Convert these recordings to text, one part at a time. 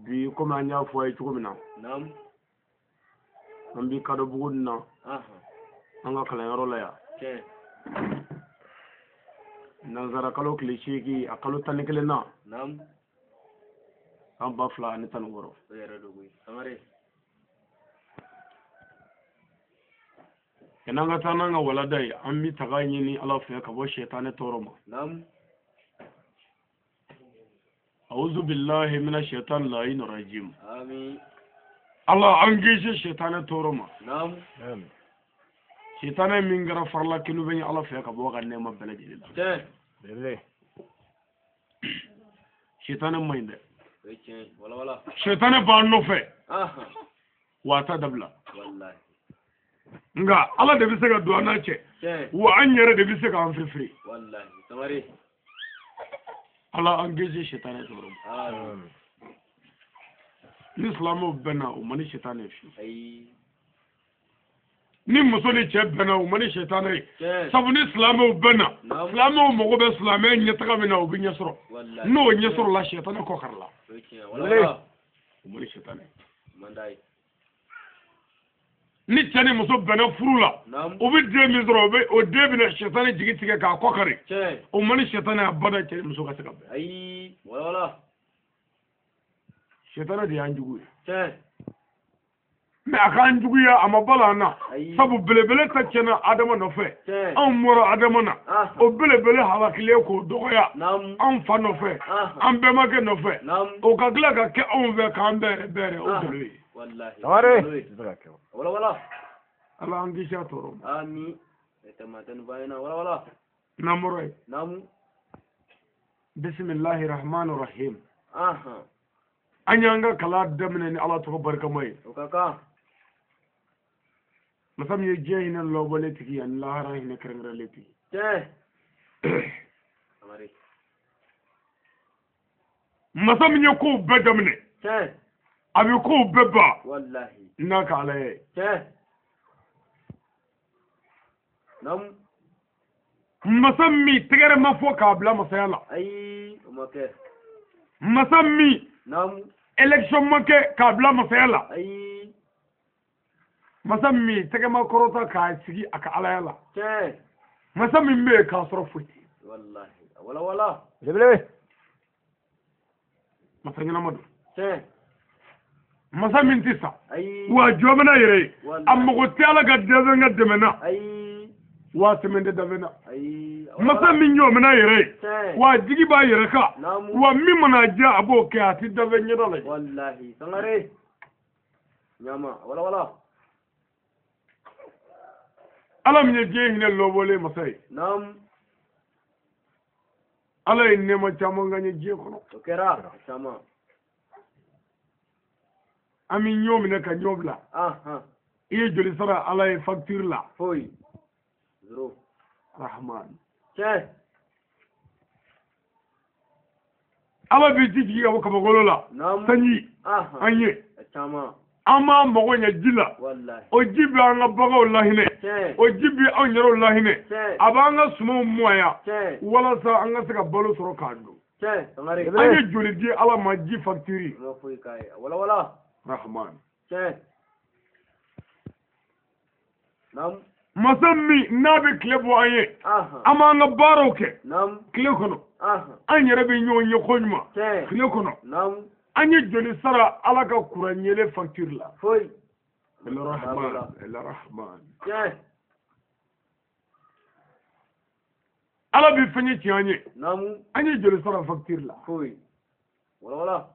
bi comme an y'a fɔ a ye cogo min na an bi kadɔ bugu nin na an ka kalanyɔrɔ la yan nanzara kalo tile 8 a kalo 11 na an 2016 kenan ka taa n'an ka walada ye an bi taga ɲini ala fɛ ka bɔ sɛtanɛ tɔɔrɔ ma a'udhu billahi minash shaitani la'inir rajim amin Allah an gaishe shetane toro ma na'am shetane min gara farla kinu ben Allah fa ka bo ga nema balaji la bele shetane mayinde wala shetane ba no fe wata dabla wallahi nga Allah da bisa ga duwana ce wa an yare da bisa ga an firfiri wallahi tamare Allah an gaishe shetane toro amin Islamu bena umani shetane fi ni musoni che bena umani shetane sabu ni islamu bena islamu mo go be islamu nyata mina ubi nyasro no nyasro la shetane ko kharla wala umani shetane mandai ni tani muso bena furula ubi de mi zoro be o de bina shetane jigi tige ka ko khari umani shetane abada che muso ka saka wala shetana de yanjugu me akan jugu ya amabala na sabu belebele ta kena adama no fe an moro adama na o belebele halakile ko dogoya an fa no fe an be make no fe o ka gla ka ke on ve kan bere o dole wallahi taware wala ala an gisha toro ami etamatan bayina wala namoro namu bismillahir rahmanir rahim anyanga kala damne ni Allah to barka mai kaka masam ye jeyna lo boleti ki an la hara hina krengre leti amari masam ye ko bedamne abi ko beba wallahi naka alaye nam masam mi tigere mafo ka bla masayala ay umake masam mi nam election make ka bla masayala ay masami tege ma korota ka sigi aka alayala masami me ka soro futi wallahi wala lebele masanya namadu masami ntisa wa jomana yere amma ko tala ga devenga demena wa temende davena masami nyomana yere wa jigi ba yere ka wa mimana ja aboke ati davenya dole wallahi sangare nyama wala alam ye jehine lobole masai nam ala inne ma chamo nganye je kono kera chama ami nyomi ne ka nyobla iye joli sara ala e facture la foy zero rahman che ala bi tiji ga ko bagolola sanyi anye chama ama mogo nya jila wallahi o jibi anga baga wallahi ne o jibi on yero wallahi ne abanga sumo moya wala sa anga saka balo soro kando anye joli di ala ma ji factory no foi kai wala rahman nam masami nabi klebo anye ama anga baroke nam klekono anye rabi nyonye konyma klekono nam anye joli sara ala ka kuranyele facture la foy el rahman ala bi fanye ci anye joli sara facture la foy wala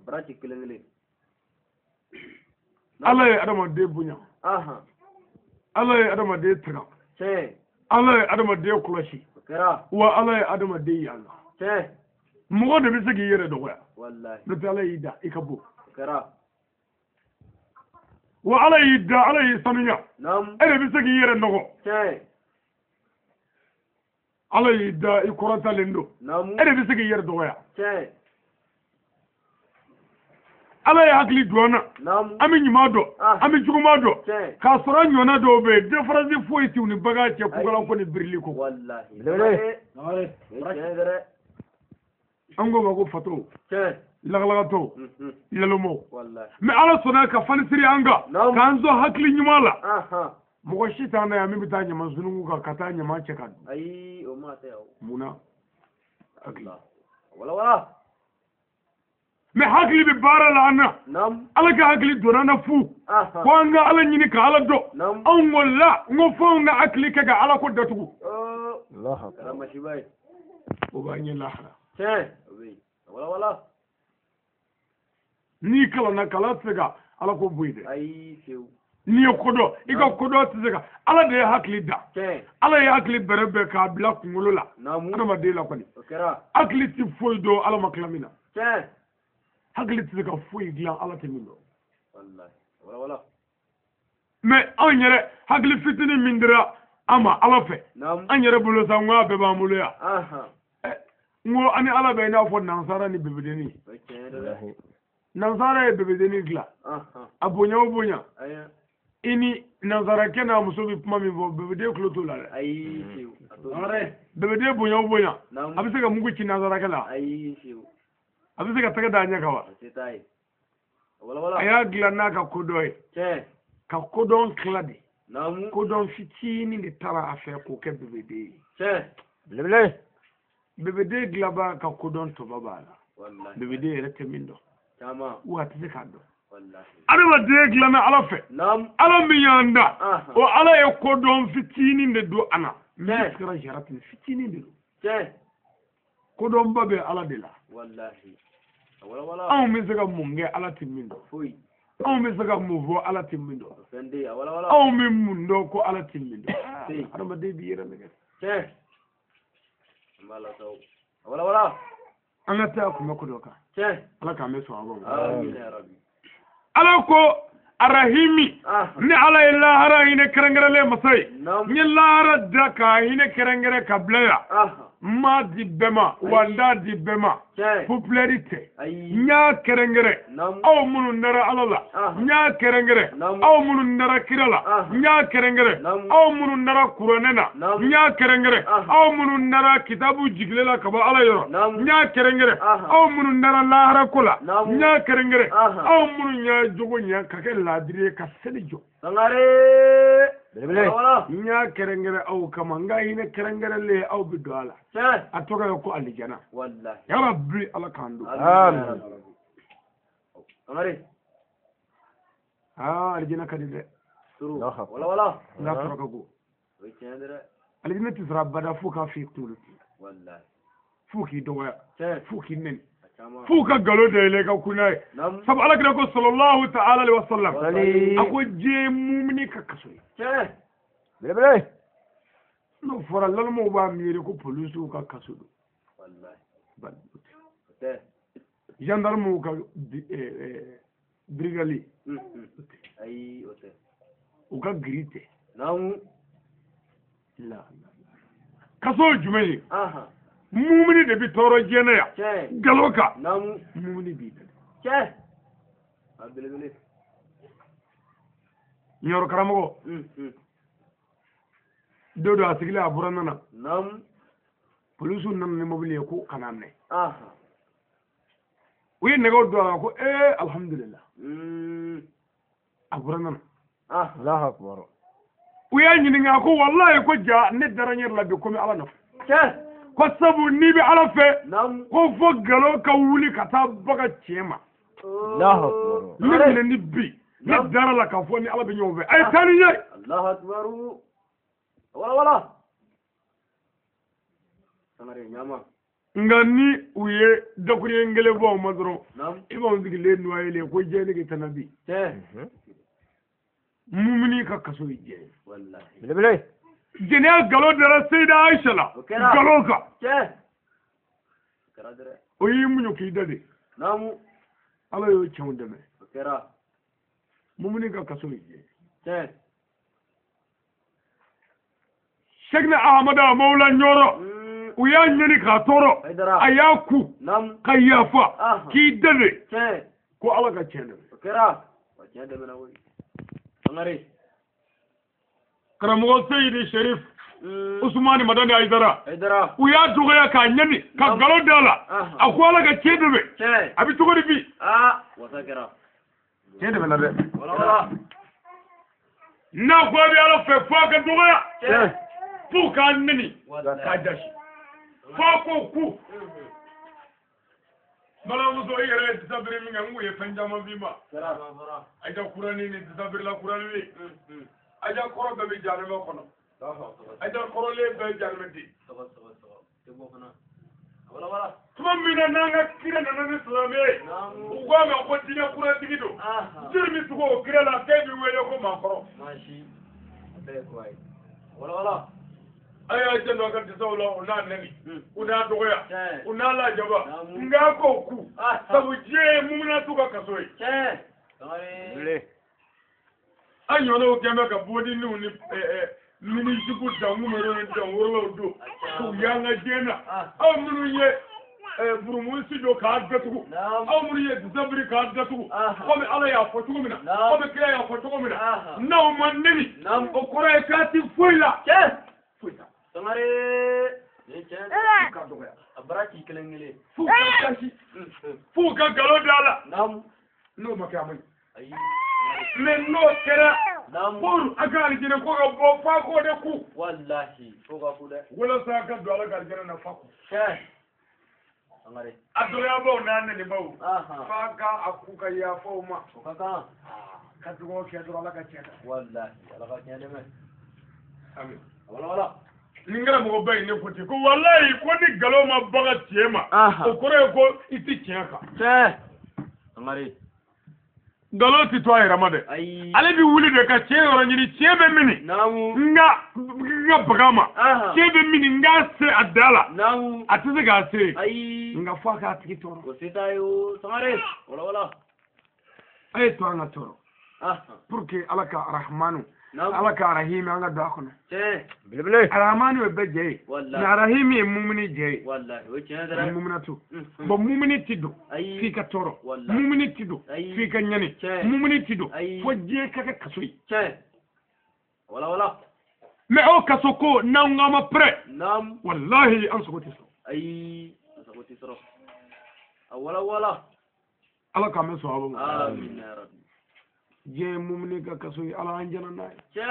brati kelengele ala ya adama de bunya ala ya adama de tira ala ya adama de kulashi wa ala ya adama de yalla mogo de bi se ki yere dogoya wallahi no tala yida ikabo kara wa ala yida ala yisanunya nam ere bi se ki yere nogo ala yida ikorata lendo nam ere bi se ki yere dogoya ala ya hakli duwana nam ami nyimado ami jugumado ka soro nyona do be difference fo iti uni baga che kugala ko ni birli ko wallahi ango ba ko fato lagalato lalomo me ala sona ka fanisiri anga kan zo hakli nyumala mo shi ta na ya mi bitanya mazungu ka katanya ma ce kan ai o ma ta yawo muna Allah wala me hakli bi bara la ana ala ka hakli dona na fu ko anga ala nyini ka ala do an walla ngo fo nga hakli ka ga ala ko datugu Allah akbar ma shi bai o ba nyi lahara wala ni kala na kala tsega ala ko buide ai sew ni kodo iga kodo tsega ala de hakli da ala ya hakli berebe ka bla kungulula ana ma de la kwani hakli ti foido ala maklamina hakli tsega foidla ala temindo wallahi wala me anyere hakli fitini mindira ama ala fe anyere bulo sa ngwa be ba muluya ngo ani ala be na fo nansara ni bebedeni nansara e bebedeni gla abonya ini nansara kena musobi puma mi vo bebede kloto la are bebede bonya abise ga mungu chi nansara kala abise ga taga danya kawa wala aya gla na ka kodoy ka kodon kladi kodon fitini ni tara afa ko ke bebede lele bebede glaba ka kodon to babala wallahi bebede rete mindo tama wati zekado wallahi araba de glana ala fe ala mi yanda o ala e kodon fitini de do ana miskra jaratin fitini de do kodon babe ala de la wallahi wala aw mi zega munge ala timindo fuyi aw mi zega muvo ala timindo sende wala aw mi mundo ko ala timindo araba de bi yera mege wala ana ta kuma kudoka ala ka meso abo amin ya rabbi ala ko arahimi ni ala illa hara hine kerengere masai ni lara da ka hine kerengere kablaya ma di bema wanda di bema popularité nya kerengere aw munu nara alala nya kerengere aw munu nara kirala nya kerengere aw munu nara kuranena nya kerengere aw munu nara kitabu jiglela kaba ala yoro nya kerengere aw munu nara lahara kula nya kerengere aw munu nya jogo nya kake ladire ka selijo sangare nya kerengere aw kama ngayine kerengere le aw bidwala atoka ko alijana wallahi ya rabbi ala kandu amin sangare alijana kadide suru wala la toka go alijana tisra bada fuka fi tul wallahi fuki doya fuki nen fuka galo de le ka kunai sab ala kira ko sallallahu ta'ala alaihi wasallam ako je mumini ka kaso bele no fora lal mo ba mi ko police ka kaso do wallahi gendarme ka brigali ay ote o ka grite namu la kaso jumeli mumini de bi toro jena ya galoka namu mumini bi abele nyoro karamo dodo asigila aburanana police nan ne mobile ko kanamne wi nego do ko alhamdulillah aburanana Allahu akbar wi anyini nga ko wallahi ko ja ne daranyer la be ko mi ala naf ko sabu ni bi ala fe ko fo galo ka wuli ka ta baga chema Allahu akbar ni bi ne dara la ka fo ni ala be nyobe ay tani ye Allahu akbar wala sanare nyama ngani uye dakuri ngele bo madro ibo ndigile noyele ko jeni ke tanabi mumini ka kaso je wallahi bele jeni galo dara sayda aisha la galo ka karadere oyi munyo ki dade namu ala yo chawndeme kera mumini ka kaso je Shekna Ahmada Maula Nyoro uya nyani ka toro ayaku kayafa ki dade ko ala ka chene kera wa chende mena woi ngare karamo Sayyid Sharif Usmani Madani Aidara u y'a dɔgɔya k'a ɲani ka nkalon da la a ko Ala ka cɛ dɛmɛ a bɛ cogo di bi wasa kɛra cɛ dɛmɛ la dɛ n'a ko a bɛ Ala fɛ fo a ka dɔgɔya fo k'a nɛni k'a jasi fo a k'o ku balamuso i yɛrɛ ye disabiri min kɛ n kun ye fɛn caman f'i ma aja kurani ni disabirila kurani aja kɔrɔ bɛɛ bɛ janɛmɛ kɔnɔ aja kɔrɔlen bɛɛ janɛmɛ di tuma min na n'an ka kira nana ni silamɛ ye u k'a ma ko diinɛ kuratigi don jiri min tugu o kira la k'e b'i wele ko maakɔrɔ a y'a jɛ a ka disaw la u n'a nɛni u n'a dɔgɔya u n'a lajaba nka k'o ku sabu diɲɛ ye muminatu ka kaso ye an ɲɔgɔnnaw kɛn bɛ ka bɔdiniw ni minisiku dankumɛrɛw ni danworolaw don k'u y'an ka diɲɛ na aw minnu ye burumusi don k'a datugu aw minnu ye disabiri k'a datugu komi Ala y'a fɔ cogo min na komi kira y'a fɔ cogo min na n'aw ma nɛni o kɔrɔ ye k'a ti foyi la foyi la Sangare ka dɔgɔya a bara k'i kelen kelen f'u ka kasi f'u ka nkalon da la n'o ma kɛ a ma ɲi mais n'o kɛra pour a ka alijinɛ ko ka bɔ f'a k'o de ku wallahi fo ka ku dɛ walasa a ka don Ala ka alijinɛ na fa ku Sangare a dɔgɔyabaw n'a nɛnibaw f'a ka a ku ka yafa o ma o ka kan ka dugawu kɛ dɔrɔn Ala ka tiɲɛ kan wallahi Ala ka tiɲɛ dɛmɛ amin wala ni n kɛra mɔgɔ ba ye ne ko ten ko walayi ko ni nkalon ma baga tiɲɛ ma o kɔrɔ ye ko i tɛ tiɲɛ kan Sangare nkalon tɛ to a yɛrɛ ma dɛ ale bɛ wuli de ka tiɲɛ yɔrɔ ɲini tiɲɛ bɛ mini n ka baga ma tiɲɛ bɛ mini n k'a se a da la a tɛ se k'a se nka fɔ a k'a tigi tɔɔrɔ o se t'a ye o Sangare wala a ye to an ka tɔɔrɔ pour que Ala ka arahmanu Ala ka arahimi an ka don a kɔnɔ belebele arahmanu ye bɛɛ jɛ ye mais arahimi ye mumini jɛ ye ni muminatu bon mumini ti don f'i ka tɔɔrɔ mumini ti don f'i ka ɲani mumini ti don fo diɲɛ ka kɛ kaso ye mais aw kaso ko n'anw k'an ma prêt wallahi an sogo tɛ sɔrɔ Ala k'an bɛ sɔn a ma diɲɛ mumini ka kaso ye Ala an jɛna n'a ye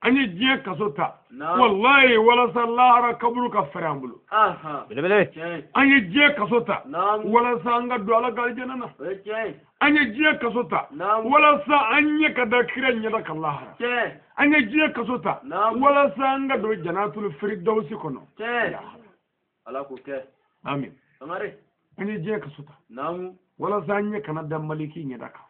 an ye diɲɛ kaso ta wallahi walasa lahara kaburu ka fɛrɛ an bolo an ye diɲɛ kaso ta walasa an ka don Ala ka alijana na an ye diɲɛ kaso ta walasa an ɲɛ ka da kira ɲɛda ka lahara an ye diɲɛ kaso ta walasa an ka don janatul firdausi kɔnɔ Ala k'o kɛ amin an ye diɲɛ kaso ta walasa an ɲɛ kana da maliki ɲɛda kan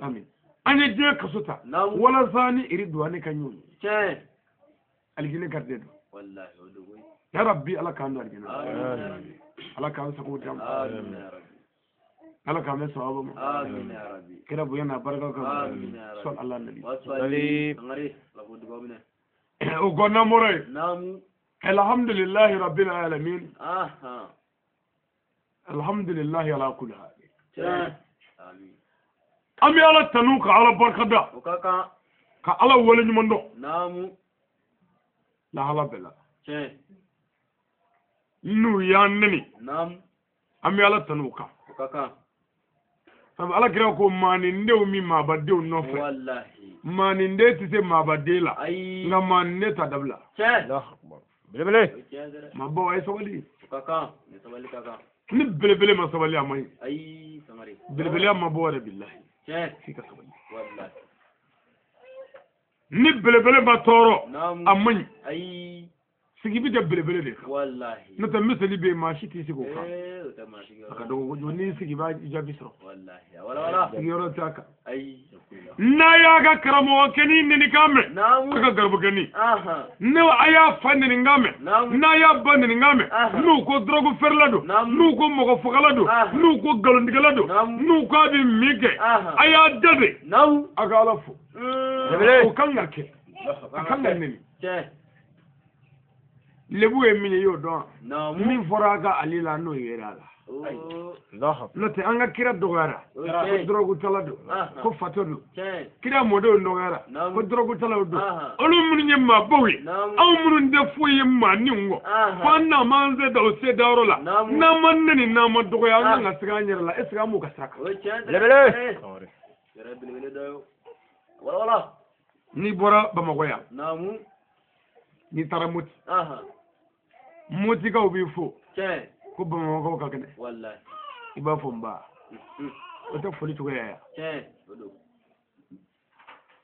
amin an ye diɲɛ kaso ta walasa ni iri duwani ka ɲɔgɔn ye alijinɛ garide don ya rabbi Ala k'an don alijinɛ Ala k'an sago d'an ma Ala k'an bɛ sababu ma kira bonya n'a barika kan sɔn Ala nabi o gɔnna mɔrɔ ye alhamdulillahi rabbil alamin alhamdulillahi ala kulli hal an bɛ Ala tanu ka Ala barikada ka Ala wale ɲuman dɔn lahala bɛɛ la n'u y'an nɛni an bɛ Ala tanu kan sabu Ala kira ko maanindenw min maabadenw nɔfɛ maaninde tɛ se maabaden la nka maaninde ta dabila maabaw a ye sabali ni belebele ma sabali a man ɲi belebele ma bɔ yɛrɛ bilahi f'i ka sabali ni belebele ma tɔɔrɔ a man ɲi sigi bi kɛ belebele de kan n'o tɛ misali bɛ yen maa si t'i sigi o kan a ka dɔgɔ kojugu n'i sigi i b'a jaabi sɔrɔ sigiyɔrɔ t'a kan n'a y'a ka karamɔgɔ kɛni nɛnikan mɛn a ka garibukɛni ne a y'a fa nɛnikan mɛn n'a y'a ba nɛnikan mɛn n'u ko dɔrɔgu feerela don n'u ko mɔgɔ fagala don n'u ko nkalontigɛla don n'u ko a bɛ min kɛ a y'a da de a ka Ala fo o kan ka kɛ a kan ka nɛni lebu ye min ye i y'o dɔn min fɔra a ka ale la n'o yera a la Note anga kira dogara ko drogu talado ko fatodo kira modo dogara ko drogu talado olu mun nyemma bowi aw mun defu yemma ningo fanna manze da ose dawro la na manne ni na ma dogo ya nga siga nyere la esga mu ka saka lebele lebele dayo wala ni bora Bamako ya namu ni taramuti muti ka ubi fo ko Bamako ka kene wallahi iba fo mba o to foli to ya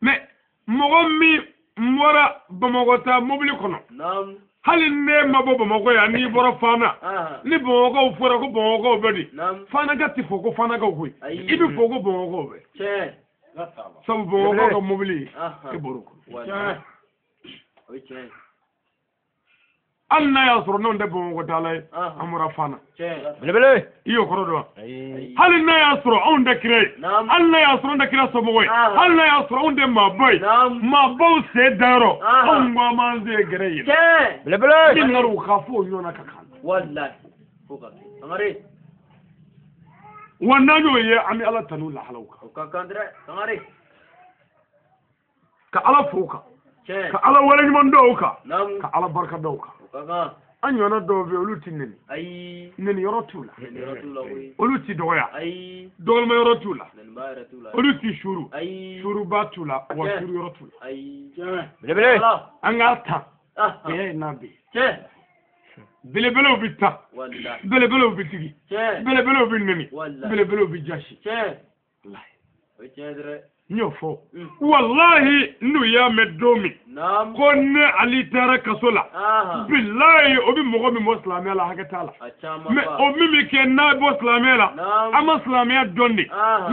mais mogo mi mora Bamako ta mobili kono nam hali ne mabo Bamako ya ni bora fana ni Bamako fora ko Bamako bedi fana ga tifo ko fana ga ko ibi fo ko Bamako be sabu Bamako ka mobili e boruko anna ya soro non de Bamako ta lay amura fana bele iyo koro do hali na ya soro on de kire anna ya soro de kire so moy anna ya soro on de maboy mabo se daro on ma manze gere bele min naru khafo nyona kakan wallahi fuka amare wannan yo ye ami ala tanu la halauka ka kandre amare ka ala fuka ka ala wala nyman doka ka ala barka doka an yona do be oluti neni neni yorotula oluti doya dol ma yorotula oluti shuru shuru batula wa shuru yorotula bele anga ta nabi bele obita bele obitigi bele obineni bele obijashi nyofo wallahi nu ya medomi konne ali tara kasola billahi obi mogo mi muslimi la hakatala me obi mi kenna bo islamela ama islamia donni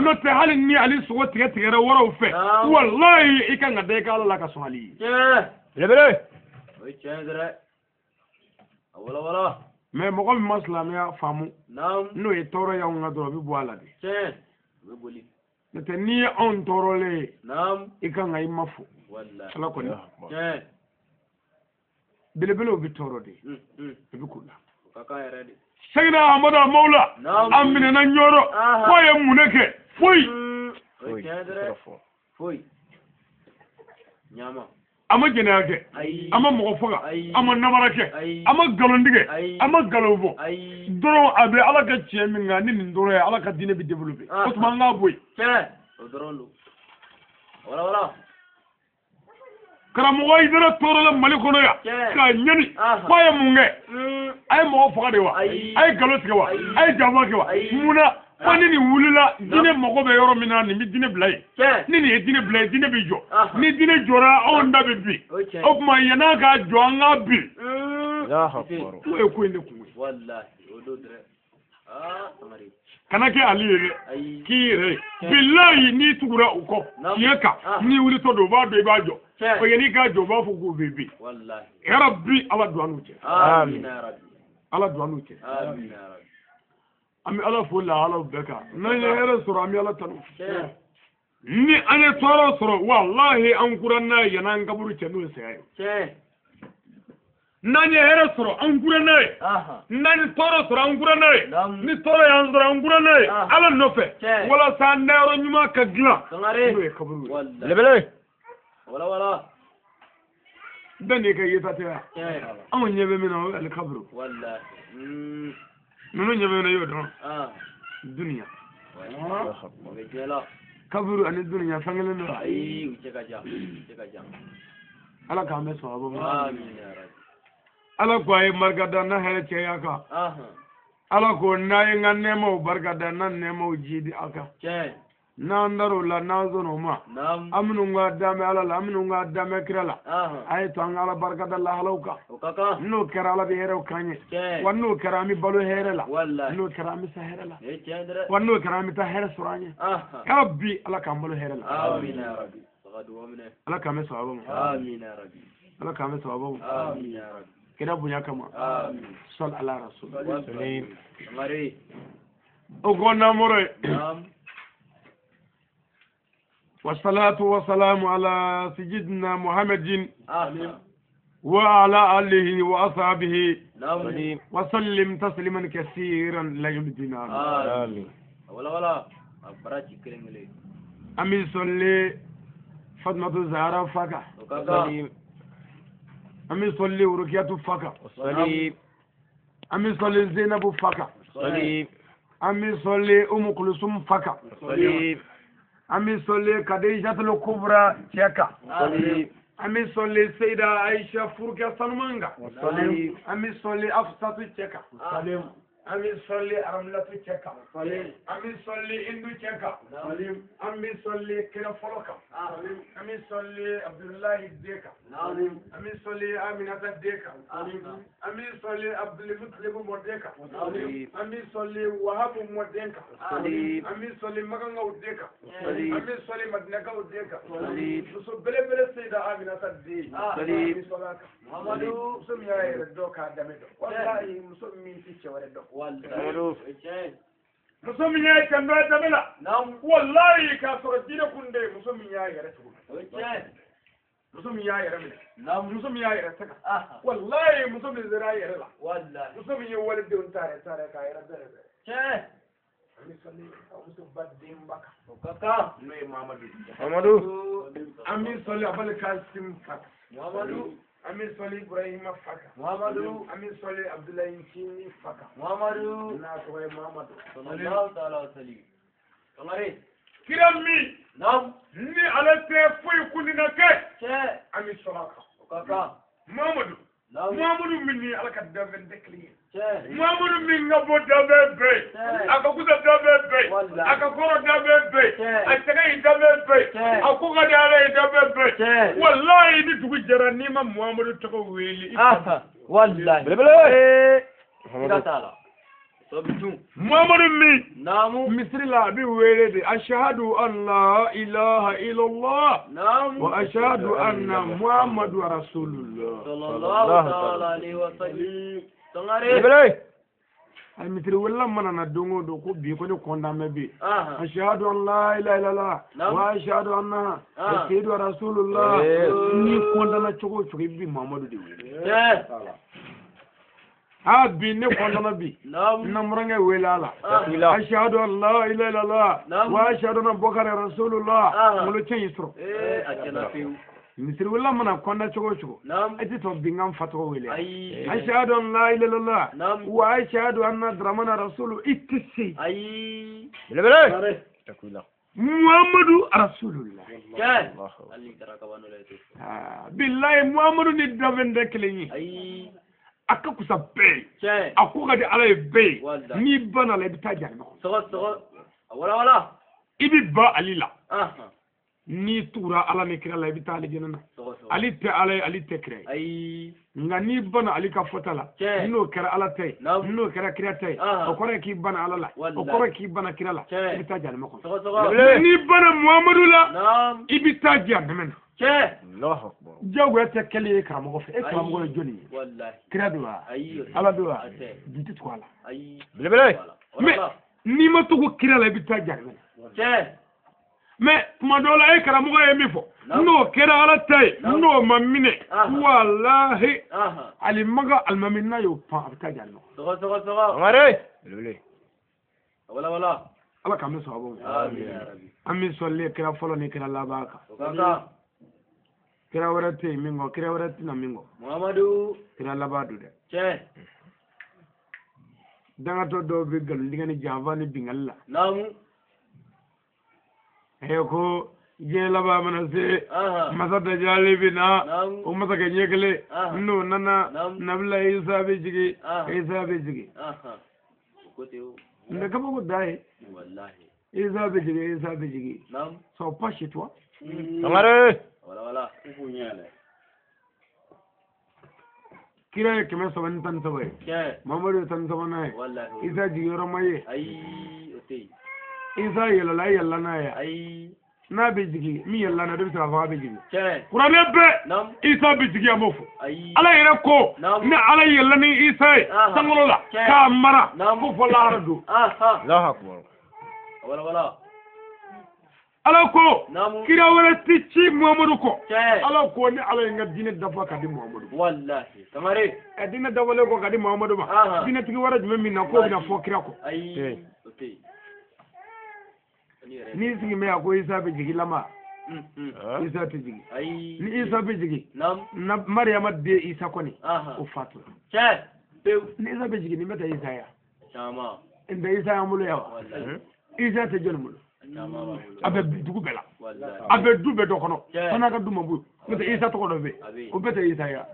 no te halin ni ali sugo tigera wara ufe wallahi ikanga de kala la kasali lebele oy chendra wala me mogo mi muslimia famu no e toro ya ngado bi boala de boli nete ni on torole ikanga imafu wallahi ala ko bele obi torode obi kula kaka yarade sagina amada maula amine na nyoro ko ye muneke foi nyama ama jenake ama mogofoga ama namarake ama galondige ama galobo doro abe ala ka cheminga ni ndoro ya ala ka dine bi developer ko tuma nga boy dorondo wala kara mo idara toro la mali kono ya ka nyani ko ye munge ay mogofoga de wa ay galotige wa ay jamake wa muna fani ni wulila dine mogo be yoro mina ni mi dine blay ni dine blay dine bi jo ni dine jora on da bi o kuma yana ga jo anga bi ya hakoro e ko inde ku wallahi ododre amari kana ke alire kire billahi ni tugura uko yeka ni wuli to do ba do ba jo o yeni ka jo ba fu go bebe wallahi ya rabbi ala duanu ce amin ya rabbi ala duanu ce amin ya rabbi ami ala fola ala beka nanye here soro ami ala tanu ni ane toro soro wallahi an kuranna yana ngaburu chenu sayo nanye here soro an kuranna nani toro soro an kuranna ni toro yan soro an kuranna ala nofe wala sa nero nyuma ka gla no e kaburu lebele wala dani ka yeta ta an nyebe mina al kaburu wallahi nono nyebe na yodo dunya kaburu ani dunya fangele no ay cheka jam ala ka me so abo amin ya rabbi ala ko ay margada na hele che yaka ala ko nay nganne mo bargada nan ne mo jidi aka na ndaro la na zono ma amnu nga dame ala la amnu nga dame krala ay to ala bargada la halauka no kerala be hero kanye wanno kerami balu herela no kerami saherela wanno kerami ta hera suranye rabbi ala kambalu herela amin ya rabbi ala kame sawabo amin ya rabbi ala kame sawabo amin ya rabbi kida bunya kama amin sal ala rasul mari o gonna more والصلاة والسلام على سيدنا محمد وعلى آله وأصحابه نعم وسلم تسليما كثيرا لا يمدنا آمين ولا براتي كلمة أمي صلي فاطمة الزهراء فكا أمي صلي ورقية فكا أمي صلي زينب فكا أمي صلي أم كلثوم فكا أمي صلي خديجة الكبرى تشكا أمي صلي سيدة عائشة فرقة سلمانغا أمي صلي أفسات تشكا أمي صلي أرملة تشكا أمي صلي إندو تشكا أمي صلي كلا فلوكا أمي صلي عبد الله ديكا أمي صلي آمنة ديكا أمي صلي عبد المطلب موديكا أمي صلي وهاب موديكا أمي صلي مغنغا وديكا أمي صلي مدنكا وديكا نصب بلي بلي سيدة آمنة دي أمي صلاك محمدو سمي آير الدوكا دمدو والله مسمي تيشي وردو musomin ya yi tambaya ta bala wallahi ka sura dina kunde musomin ya yi rata musomin ya yi rata musomin ya yi rata wallahi musomin zira yi rata wallahi musomin ya wali da tare ka yi rata ce ami salli musu baddin baka kaka ne mamadu ami salli abal kasim fat mamadu أمين صلي إبراهيم فكا محمد أمين صلي عبد الله ينشيني فكا محمد ناس وين محمد صلى الله تعالى وسلم تمارين كرامي نعم ني على تفوي كلنا كه أمين صلاك كاكا محمد محمد مني على كذا من دكلي محمد من أبو دبي أكو دبي أكو دبي أتكلم دبي أكو قد على دبي والله إني تقول نيما محمد تقولي والله بلا محمد مي مصر لا بيولد أشهد أن لا إله إلا الله وأشهد أن محمد رسول الله صلى الله عليه وسلم المثل ولا من ندعو دوكو بيكوني كوندام بي أشهد أن لا إله إلا الله وأشهد أن سيد رسول الله ني كوندام تشوكو تشوكي بي محمد دي أبي نكون نبي نمرنا ويلالا أشهد أن لا إله إلا الله وأشهد أن بكر رسول الله ملوك يسرو مثل ولا من كنا شو أنت تبين فتوى ولا أشهد أن لا إله إلا الله وأشهد أن درمنا رسول إتسي محمد رسول الله بالله محمد ندمن دكلي akakusa be akuga de ala be ni bana la bitaja no so wala ibi ba alila ni tura ala ne kira la bitale jenana ali te ala ali te kire nga ni bana ali ka fotala no kira ala tay no kira kira tay o kore ki bana ala la o kore ki bana kira la bitaja no ko ni bana muhammadu la ibi taja men الله أكبر جاوا تكلي كرام غف كرام غف جوني والله كردوا على دوا جيت تقول بلا نيما تقول كلا بتاجر ما دولا كرام غف يمفو نو كرا على تاي نو مامينه والله على مغا المامينا يو بتاجر نو سغا ماري ولا الله كم صابون آمين يا ربي أمي صلي كرا فلان كرا لا باكا kira warate mingo kira warate na mingo Muhammadu kira labadu de danga to do bigal ligani javani bingalla namu ko je laba manase masada jalibina o masaka nyekele no nana nabla isa bijigi ndaka bugo dai wallahi isa bijigi nam so pas chez toi amare wala ufunyale kira keme saban tan sabai mamadu tan sabana wallahi isa jiyoro maye ote isa yalla na ya na bijigi mi yalla na dubisa fa bijigi qur'an be isa bijigi amofu ala yere ko na ala yalla ni isa sangolola ka mara ko fola ardu Allahu akbar wala ala ko kira wala ticci muhammadu ko ala ko ni ala nga dine dafa kadi muhammadu wallahi tamare dine dafa le ko kadi muhammadu ma dine tigi wara jume min na ko bina fo kira ko ay okay ni sigi me ko isa be jigi lama isa te jigi ni isa be jigi na maryama de isa ko ni o fatu ni isa be jigi ni meta isa ya chama inda isa ya mulu yawa isa te jonu mulu abe dugu bela abe du be do kono fana ka du mabu meta isa to ko do be o beta isa ya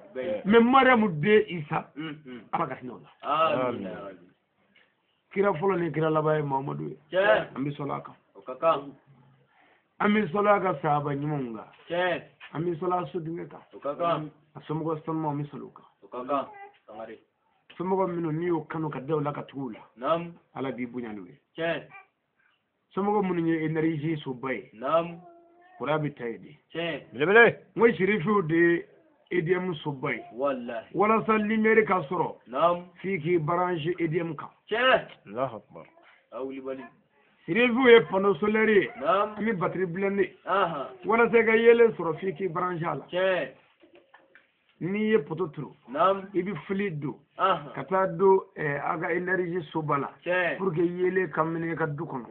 me mariamu de isa aba ka sino amin kira folo ni kira labay muhammadu ambi solaka kaka ambi solaka sahaba nyimunga ambi solaka sudingeka kaka asomo stonmo ambi soluka kaka tangare somo minu niyo kanu ka dewla ka tugula ala bi bunyanuwe somo minu ni energy so bay kurabi taydi bele ngoy shirifu de EDM so bay wallahi wala sallimere ka soro fiki branche EDM ka Allahu akbar awli bali shirifu e pano solaire mi batterie blende wala se ga yele soro fiki branche ala ni ye poto turu ibi flido kata do aga energy sobala pour que yele kamne ka dukon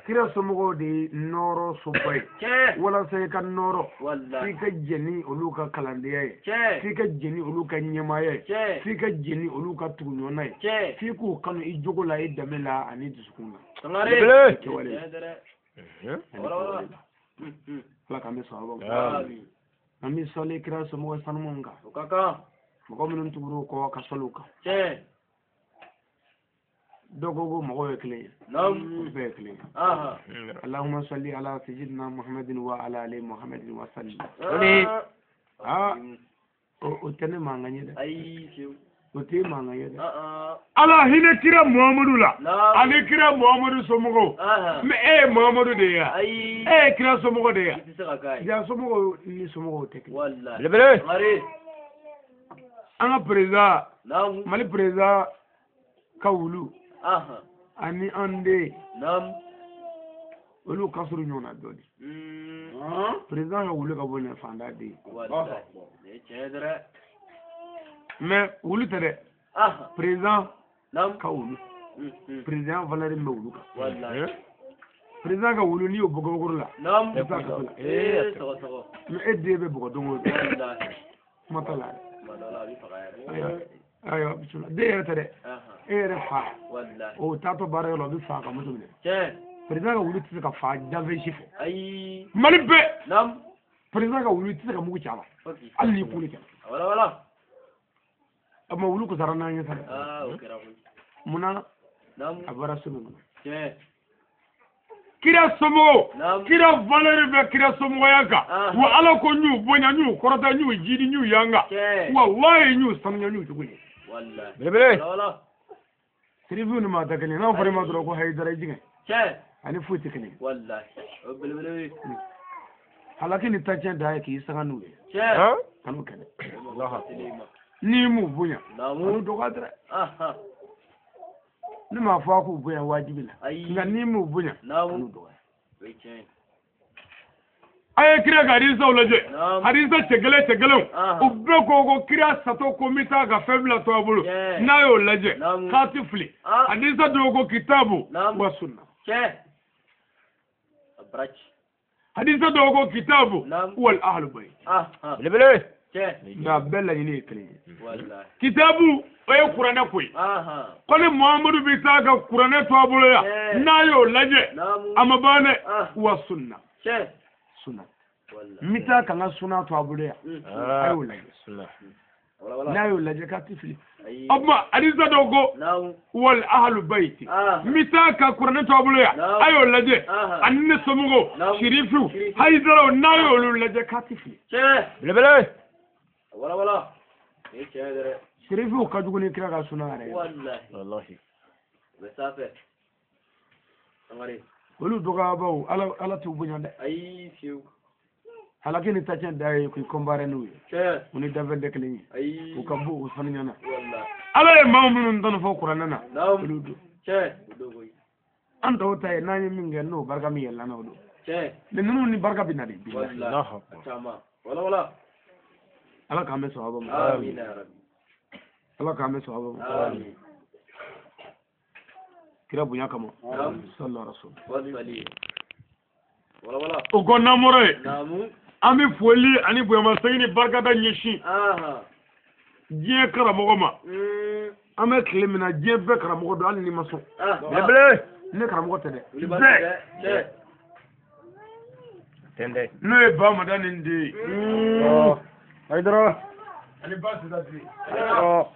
kira somogo de noro sobay wala say ka noro fi ka jeni oluka kalandiye fi ka jeni oluka nyemaye fi ka jeni oluka tunyonay fi ku kanu i jogola e damela ani disukunga ngare la kambe so ami sole kira somo sanmunga kaka mo minun tuguru ko ka soluka dogogo mo wekle wekle allahumma salli ala sayyidina muhammadin wa ala ali muhammadin wa sallim o tene manganye da o te manganye da ala hine kira muhammadu la ali kira muhammadu somo me muhammadu de ya kira somo de ya somo ni somo teke wallahi lebele anga preza mali preza kawulu ani ande olu kasuru nyona dodi preza kawulu ka bonne fanda de wallahi ne chedra mais wulu tere preza kawulu preza valeri mawulu ka wallahi preza kawulu ni obogo la so mais edebe bogo dongo wallahi matala malala bi fagaya ayo bismillah de tere fa wallahi o tato bare lo bi fa ka mutu ne preza kawulu tise ka fa jave shifo mali be preza kawulu tise ka mugu chama ali kuli wala amma wulu ko sarana nya sara muna abara sunu kira somo kira valeur be kira somo yanga wa ala ko nyu bonya nyu korota nyu jidi nyu yanga wallahi nyu samnya nyu tuguni wallahi bele wala tribu ni ma dakani na fare ma dro ko haydara jinga ani futi kini wallahi bele halakini tachen da yake sanga nu anu kene ni mu bunya anu dogadra ni ma fa ku bunya wajibi la nga ni mu bunya anu dogadra ay kira ga hadisa ulaje hadisa tegele ubbe ko kira sato ko mita ga febla to abulu na yo laje katifli hadisa dogo kitabu wa sunna abrach hadisa dogo kitabu wal ahlul bayt lebele na bella ni kile wallahi kitabu oye qur'ana koy kone muhammadu bi taga qur'ana to abulu ya nayo laje amabane wa sunna sunna mita kanga sunna to abulu ya ayo laje sunna nayo laje katifli amma hadisa dogo wal ahlul bayt mita ka qur'ana to abulu ya ayo laje anne somugo shirifu haydaro nayo laje katifli lebele wala ni chedere shirifu ka duguni kira ga suna re wallahi mesafe angari wolu doga baw ala tu bunyande ay fiu halakini tachen dai ku kombare nuyi uni davel de klini ku kabu usfani nyana wallahi ala e mamunun don fo qur'ana na wolu do dogo ando tay nani minge no barka mi yalla no do ninnu ni barka bina de wallahi tama wala ala k'an bɛ sahaba ma amin ya rabbi ala k'an bɛ sahaba ma amin kira bonya kama sallallahu alaihi wasallam wala o ko namoro ye namu an bɛ foli ani bonya segi ni barka da ɲɛsin diɲɛ karamɔgɔ ma an bɛ tile min na diɲɛ bɛɛ karamɔgɔ don hali ni ma sɔn belebele ne karamɔgɔ tɛ dɛ bɛɛ tende n'o ye ba madani de ye Haydara ani ba sida de Haydara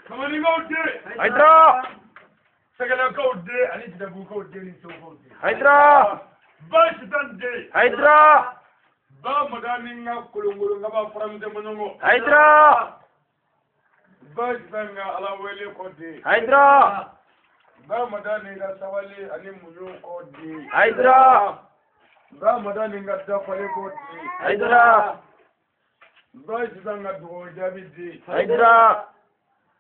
kamaninkaw de Haydara sɛgɛlɛkaw de ani jidabukaw de ni sɛwkaw de Haydara ba sida de Haydara ba madani ka kolongolo nga ba faramde monongo Haydara ba sida nga ala wele ko de Haydara ba madani ka sawali ani munyo ko de Haydara ba madani ka dafale ko de Haydara ba sida nga dogo jabi de Haydara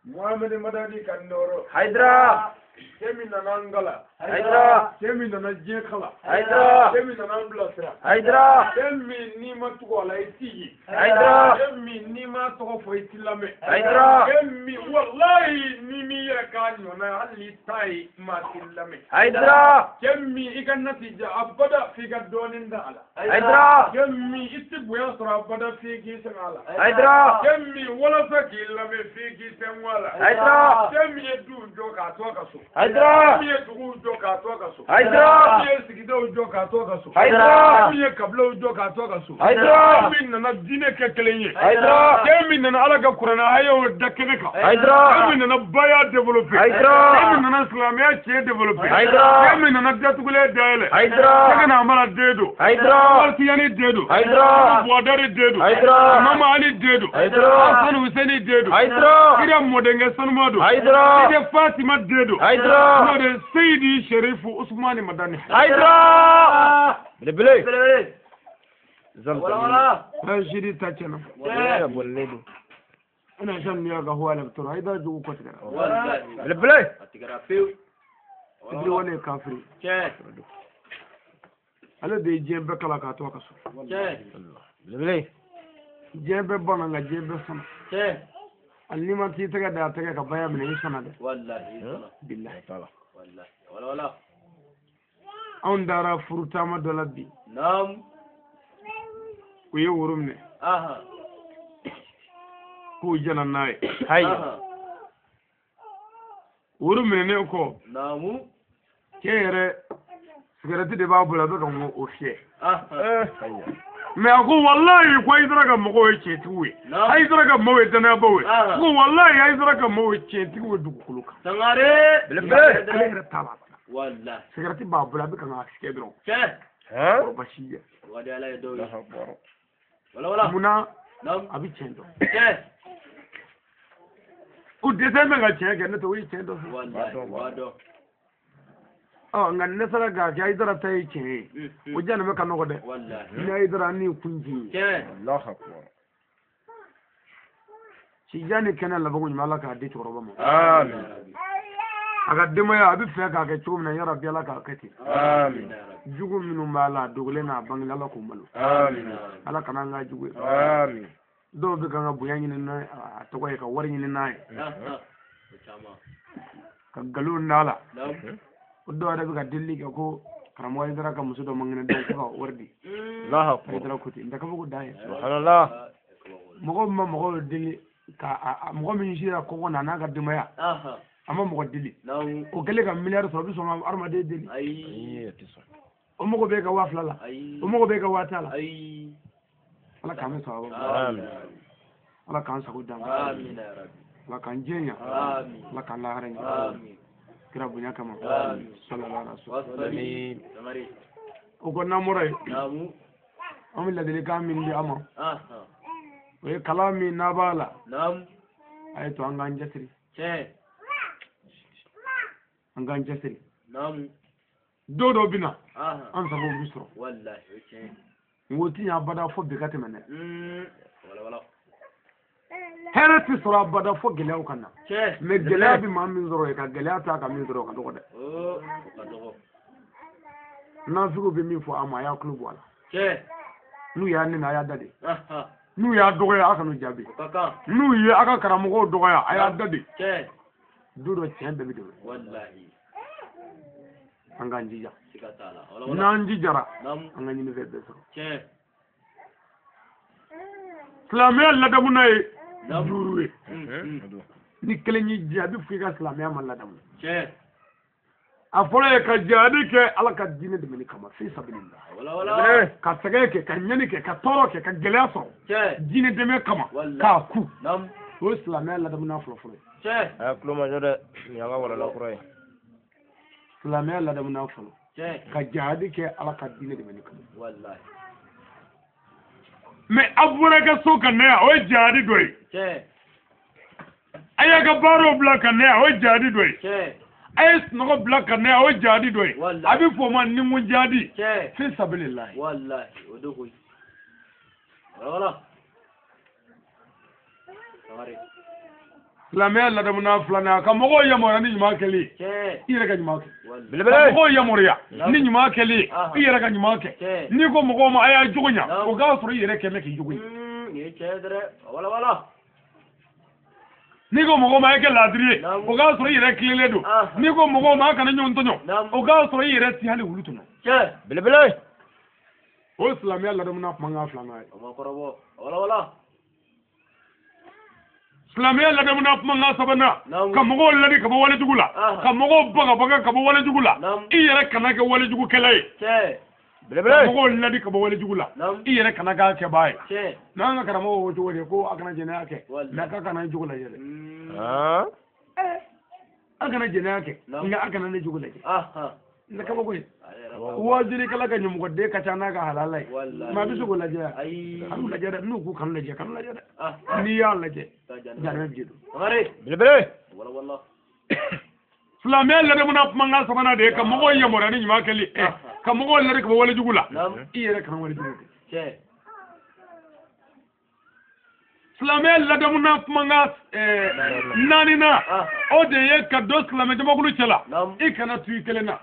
Muhammad madani kan noro Haydara kemi nanangala Haydara kemi nana diɲɛ kala Haydara kemi nana bilasira Haydara kemi ni ma tɔgɔ a la i t'i ye Haydara kemi ni ma tɔgɔ fɔ i t'i lamɛn Haydara kemi walayi ni mi yɛrɛ k'a ɲɔna ye hali n'i ta ye maa t'i lamɛn Haydara kemi i ka natija abada f'i ka dɔɔnin da a la Haydara kemi i tɛ bonya sɔrɔ abada f'i k'i sɛgɛn a la Haydara kemi walasa k'i lamɛn f'i k'i sɛgɛn a la Haydara kemi ye du jɔ k'a to a ka so Haydara kemi ye duguw jɔ k'a to a ka so Haydara kemi ye sigidaw jɔ k'a to a ka so Haydara kemi ye kabilaw jɔ k'a to a ka so Haydara kemi nana diinɛ kɛ kelen ye Haydara kemi nana ala ka kuranɛ hayaw da kɛnɛ kan Haydara kemi nana baya développé Haydara kemi nana silamɛya tiɲɛ développé Haydara kemi nana datugulen dayɛlɛ Haydara kɛgɛna amara den do Haydara Martiyani den do Haydara Buwadari den do Haydara Mama Ali den do Haydara Hasan Hussein den do Haydara kira mɔdenkɛ sanuma do Haydara kira Fatima den do Haydara n'o de Seydi Sherifu Usmani Madani Haydara belebele belebele zamzam wala shiri ta kenan ya bolle do ina shan miya ga huwa laktor haidar jugu ko tigara wallahi belebele atigara pew idri wala kafiri ala de jembe kala ka to kaso belebele jembe bana nga jembe sama alni ma ti taga da taga ka baya min sana de wallahi billahi taala wallahi wala on dara furuta ma dolabbi nam ko ye worum ne aha ko jana nay hayya worum ne ko namu kere sigarati de ba bula do kan o fiye hayya mais ko wallahi ko idra ka mo ko ce tuwe ay idra ka mo dana bawe ko wallahi ay idra ka mo ce tuwe dugukulu ka tangare belebele ale taba wallahi sigarati ba bula be kan aske dron ha ko bashiya wadi ala do Allah wala muna nam abi cendo o décembre ga cenge ne to wi cendo wallahi wado nga ne sara ga ga idara tay ce o jana me kanogo de wallahi ne idara ni kunji Allah akbar ci jani kana la bagu mala ka de toroba mo amin aga dema ya abi fe ka ke chum na ya rabbi ala ka kati amin jugu minu mala dogle na bangla la ko malu amin ala kana nga jugu amin do be ka nga buya ni na to ko ka wari ni na ka galu nala do ada be ka dilli ko karamo ay dara ka musu do mangene do ko wardi Allah ay dara ko ti ndaka bugu daye subhanallah mogo dilli ka mogo min jira ko na na ga dema ya ama mogo dilli o gele ka milliard so bi so armade dilli ay o mogo be ka wafla la o mogo be ka watala ala kan sa amin ala kan sa ko dam amin ya rabbi ala kan jenya amin ala kan la haran amin kira bunya kama sallallahu alaihi wasallam amin tangare o ko namurai namu amilla dele ka min di ama o ye kalami na bala nam ay to an gan jasiri an gan jasiri nam do bina an sabo bisro wallahi ngoti ya bada fo be kate mene wala herati sura bada fo gele o kana me gele bi ma min zoro ka gele ata ka min zoro ka do de nafigo be min fo ama ya club wala che nu ya ni na ya dade aha nu ya dogo ya aka no jabe kaka nu ya aka karamugo dogo ya aya dade che duro chende bi do wallahi anga njija sikatala wala na njijara nam anga ni be so che islamiyya ladamu na ye duruwe ni kelen yi jabi fi ka islamiyya man ladamu che a fɔlɔ ye ka jihadi kɛ ala ka diinɛ dɛmɛni kama fi sabilillah wala ka sɛgɛn kɛ ka ɲani kɛ ka tɔɔrɔ kɛ ka gɛlɛya sɔrɔ che diinɛ dɛmɛ kama k'a ku nam o ye silamɛya ladamu na fɔlɔ fɔlɔ ye che a kulo ma jɔ dɛ yanga wala la kura ye silamɛya ladamu na fɔlɔ che ka jihadi kɛ ala ka diinɛ dɛmɛni kama wallahi mais a bɔra ka so ka na yan o ye jihadi dɔ ye che a y'a ka baaraw bila ka na yan o ye jihadi dɔ ye che a ye sunɔgɔ bila ka na yan o ye jihadi dɔ ye Wallahi. a bɛ fɔ o ma nikun jihadi che fi sabilillah wallahi odo koy wala amare silamɛya ladamu na filanan ka mɔgɔw yamaruya ni ɲuman kɛli che i yɛrɛ ka ɲuman kɛ wallahi ka mɔgɔw yamaruya ni ɲuman kɛli i yɛrɛ ka ɲuman kɛ n'i ko mɔgɔw ma a y'a jogo ɲa o k'a sɔrɔ i yɛrɛ kɛ mɛ k'i jogo ɲa ye che dere wala n'i ko mɔgɔw ma a ye kɛ laadiri ye o k'a sɔrɔ i yɛrɛ tilelen don n'i ko mɔgɔw ma a kana ɲɔgɔn tɔɲɔ o k'a sɔrɔ i yɛrɛ si hali wulu tɔɲɔ che belebele o ye silamɛya ladamu na kumakan filanan ye ma korobo wala silamɛya ladamu na kumakan sabanan ka mɔgɔw ladi ka bɔ walejugu la ka mɔgɔw bagabaga ka bɔ walejugu la i yɛrɛ kana kɛ walejugukɛla ye che ka mɔgɔw ladi ka bɔ walejugu la i yɛrɛ kana k'a kɛbaa ye che n'an ka karamɔgɔ o cogo de ko a kana jɛnɛya kɛ mɛ k'a kana jogo lajɛ dɛ a kana jɛnɛya kɛ nka a kana ne jogo lajɛ aha ne kabako ye wajirikɛla ka ɲɛmɔgɔden ka ca n'a ka halala ye mɛ a bɛ se k'o lajɛ yan a b'u lajɛ dɛ n'u k'u kanu lajɛ kanu lajɛ dɛ n'i y'a lajɛ janɛ bi don amare belebele wala silamɛya ladamu na kumakan sabanan de ye ka mɔgɔw yamaruya ni ɲuman kɛli ka mɔgɔw ladi ka bɔ walejugu la i yɛrɛ kana walejugu kɛ che silamɛya ladamu na kumakan naaninan o de ye ka don silamɛ jamakulu cɛla i kana tu i kelen na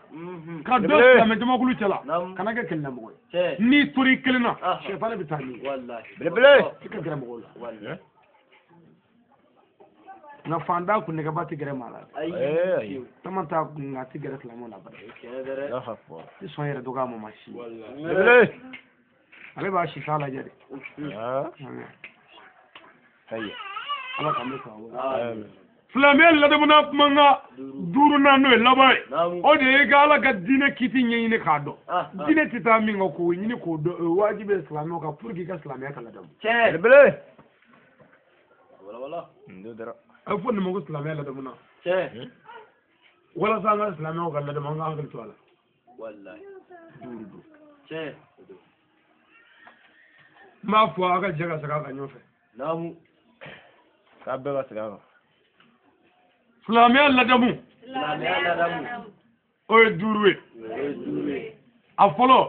ka don silamɛ jamakulu cɛla kana kɛ kɛlɛlamɔgɔ ye n'i tora i kelen na sɛfane bɛ taa n'i ye belebele i ka gɛrɛ mɔgɔw la nka fantan kun nɛgɛba tɛ gɛrɛ maa la taman t'a kun nka a tɛ gɛrɛ silamɛw la bari i sɔn yɛrɛ dɔgɔya ma ma si belebele ale b'a si t'a lajɛ de ala k'an bɛ sɔn silamɛya ladamu na kumakan duurunan n'o ye laban ye o de ye ka ala ka diinɛ kiti ɲɛɲini k'a dɔn diinɛ tɛ taa min kan k'o ɲini k'o dɔn o ye wajibi ye silamɛw kan pour que i ka silamɛya ka ladamu belebele a bɛ fɔ nin ma ko silamɛya ladamu na walasa an ka silamɛw ka ladamu an ka hakili to a la duuru don n b'a fɔ aw ka jɛ ka segin a kan ɲɔgɔn fɛ k'a bɛɛ ka segin a kan silamɛya ladamu o ye duuru ye a fɔlɔ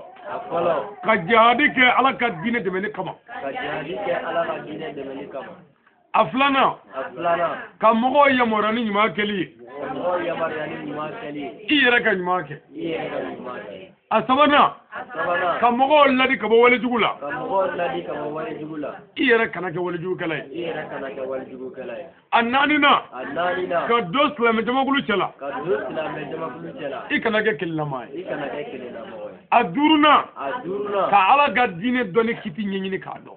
ka jihadi kɛ ala ka diinɛ dɛmɛni kama a filanan ka mɔgɔw yamaruya ni ɲuman kɛli ye i yɛrɛ ka ɲuman kɛ a sabanan ka mɔgɔw ladi ka bɔ walejugu la i yɛrɛ kana kɛ walejugukɛla ye a naaninan ka don silamɛ jamakulu cɛla i kana kɛ kelelamaa ye a duurunan ka ala ka diinɛ dɔnni kiti ɲɛɲini k'a dɔn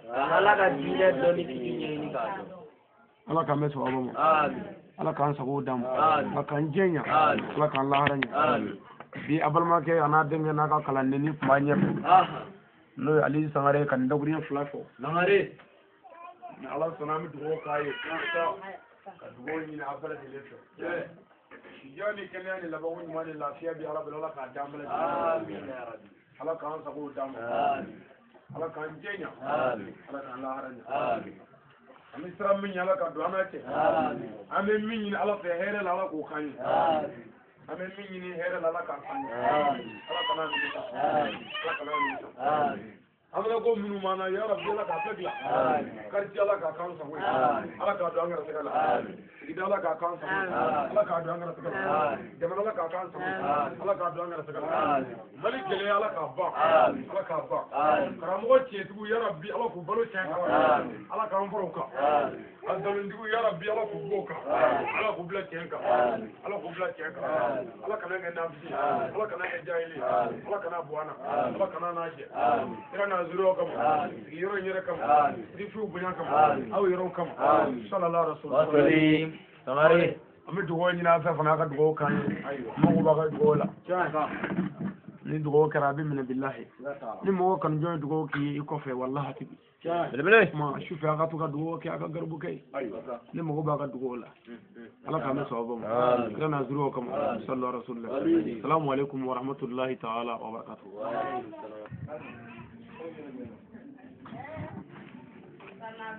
ala k'an bɛ sababa ma ala k'an sago d'an ma ala k'an jɛnya ala k'an lahara ɲɛ bi a balimakɛ a n'a denkɛ n'a ka kalanden kun b'a ɲɛfɛ n'o ye ali sangare ka nin dakuruɲɛ fila fɔ ni ala sɔnna an bɛ dugawu k'a ye ka dugawu ɲini a bɛɛ lajɛlen fɛ jɔn ni kɛnɛya ni labanko ɲuman ni lafiya bi ala bɛ ala k'a d'an bɛɛ lajɛlen ala k'an sago d'an ma ala k'an jɛnya ala k'an lahara ɲɛ an bɛ siran min ɲɛ ala ka don an na cɛ an bɛ min ɲini ala fɛ hɛrɛ la ala k'o kan ye an bɛ min ɲini hɛrɛ la ala k'a kan ye ala kana nimisa ala kana nimisa amana ko minnu mana ya rabbi ala ka fekla karti ala ka kan sa ala ka do angara segala ida ala ka kan sa ala ka do angara segala jamana ala ka kan sa ala ka do angara segala malik gele ala ka ba karamo ce tugu ya rabbi ala ku balo ce ala ka foro ka andalin digu ya rabbi ala ku boka ala ku bla ce ka ala ku bla ce ka ala ka nan nafsi ala ka nan jahili ala ka na buana ala ka na naje ira na zuro kam yoro nyere kam di fu bunya kam aw yoro kam sallallahu alaihi wasallam tamari ami dugo nyina fa fana ka dugo kan mo ba ka dugo la ni dugo kara bi min billahi ni mo kan joy dugo ki ko fe wallahi tibi bele ma shufi aka to ka dugo ki aka garbu kai ni mo ba ka dugo la ala ka me sawaba mo kana zuro kam sallallahu alaihi wasallam assalamu alaikum wa rahmatullahi ta'ala wa barakatuh Bye.